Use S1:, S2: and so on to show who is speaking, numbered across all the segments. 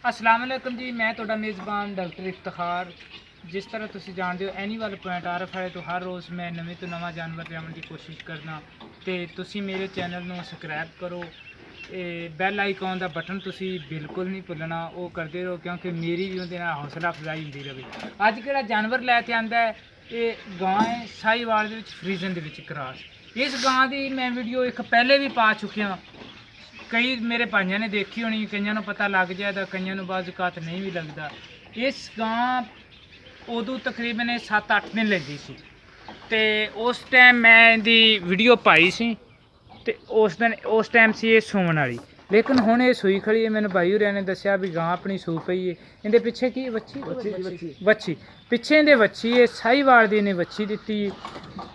S1: अस्सलाम वालेकुम जी, मैं तुहाडा मेज़बान डॉक्टर इफ्तिखार। जिस तरह तुसीं जानते हो एनीमल पॉइंट RF वाले तो हर रोज़ मैं नवे तो नवा जानवर लियावन की कोशिश करना ते तुसीं मेरे चैनल नूं सबसक्राइब करो। बैल आइकॉन का बटन तुसीं बिल्कुल नहीं भुल्लना, वो करते रहो क्योंकि मेरी भी उहदे नाल हौसला अफजाई होंदी रहे। अज किहड़ा जानवर लैके आंदा है, ये गां है साहीवाल दे विच फ्रीजन दे विच क्रॉस। इस गां की मैं वीडियो एक पहले भी पा चुकिया, कई मेरे भाइयों ने देखी होनी, कईयों पता लग जाए, कईयों बाज़ नहीं भी लगता। इस गां उदों तकरीबन 7-8 दिन लगी सी ते उस टाइम मैं इहदी वीडियो पाई सी ते उस टाइम से ये सूवन वाली, लेकिन हुण ये सूई खड़ी है। मैंने भाई होरें ने दस्सिया भी गां अपनी सू पई है। इहदे पिछे की वच्छी पिछे इहदे वच्छी है, साहीवाल दी इहने वच्छी दित्ती।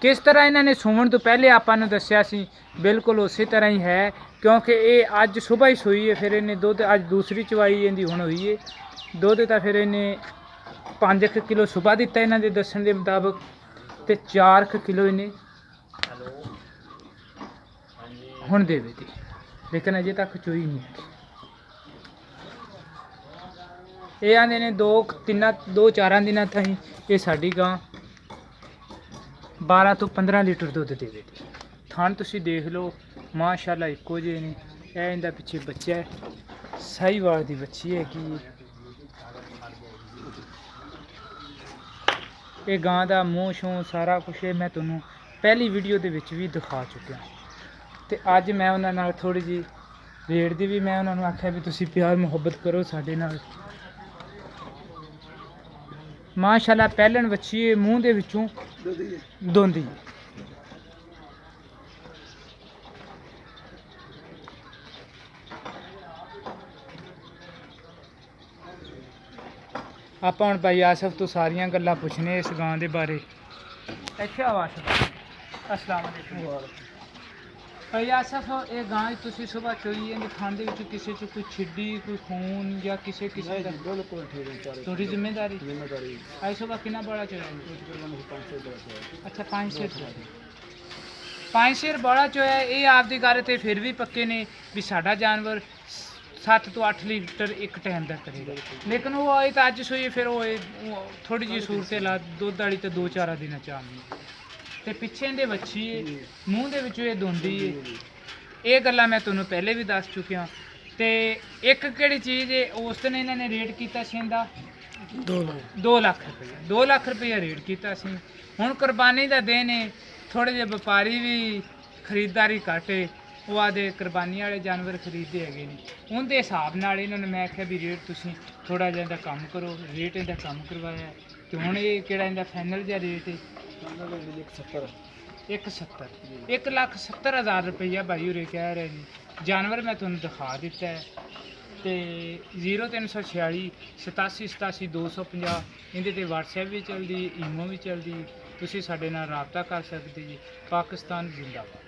S1: किस तरह इन्होंने सूवन तो पहले आपां नूं दस्सिया सी, बिल्कुल उसी तरह ही है, क्योंकि ये अज सुबह ही सूई है। फिर इन्हें दुध अज दूसरी चवाई इहदी हुण होई है। दुध तो फिर इन्हें 5 किलो सुबह दिता इन्हों के दस्सण के मुताबिक, तो 4 किलो इन्हें हुण देवे दी, लेकिन अजे तक चोई नहीं है। ये आंदे ने 2-4 दिनों ताईं ये साडी गां 12 तो 15 लीटर दुध देवे दी। थान तुसीं देख लो माशाअल्लाह इक्को जे ने। यह इहदा पिछे बच्चा है, साहीवाल दी बच्ची है कि ये गां का मूँह शूह सारा कुछ मैं तुहानूं पहली वीडियो दे विच भी दिखा चुकिया। तो अज मैं उन्हां नाल थोड़ी जी रेट दी भी मैं उन्होंने आख्या भी तुसीं प्यार मुहब्बत करो साडे नाल। माशाअल्लाह पहलन बच्ची है, मूँह दे विचों दोंदी है। आप हुण भाई आसफ तो सारियां गल्लां पुछने इस गां दे बारे। अच्छा आसफ, अस्सलाम वालेकुम भाई आसफ, ये गां तुसीं सुबह चोई है, थन दे विच किसे च कोई छिड्डी कोई खून या किसे किसी दा
S2: बिल्कुल ठीक है।
S1: थोड़ी जिम्मेदारी
S2: जिम्मेदारी
S1: आज सुबह कितना बड़ा चोया? अच्छा 5 सेर 5 सेर बड़ा चोया। ये आपकी गल तो फिर भी पक्के ने भी साडा जानवर 7 तो 8 लीटर एक टाइम का करेगा, लेकिन वो आए तो अज सोई फिर वो थोड़ी जी सूरत ला दुध वाली तो 2-4 दिन च आनी। तो पिछे इहदे वच्छी है, मूँह दे विचों ये दोंदी है। ये गल्लां मैं तुहानूं पहले भी दस चुकिया। तो एक किहड़ी चीज़ है, उस दिन इन्होंने रेट किया सी इहदा 2 लाख रुपया, 2 लाख रुपया रेट किया सी। हुण कुरबानी का दिन है, थोड़े जे व्यापारी भी खरीददारी घट है, वो आदे कुरबानी वाले जानवर खरीदते है। उनके हिसाब नाल इन्होंने मैं आख्या भी रेट तुसीं थोड़ा जिहा इहदा कम करो, रेट इहदा कम करवाया। तो हुण ये किहड़ा इहदा फाइनल जिहा रेट है 1,70 1,70,000 रुपया भाई होरे कह रहे जी। जानवर मैं तुहानूं दिखा दिता है। तो 0346 87 87 250 इहदे ते WhatsApp भी चलती, ईमो भी चलती, तुसीं साडे नाल राबता कर सकते जी। पाकिस्तान जिंदाबाद।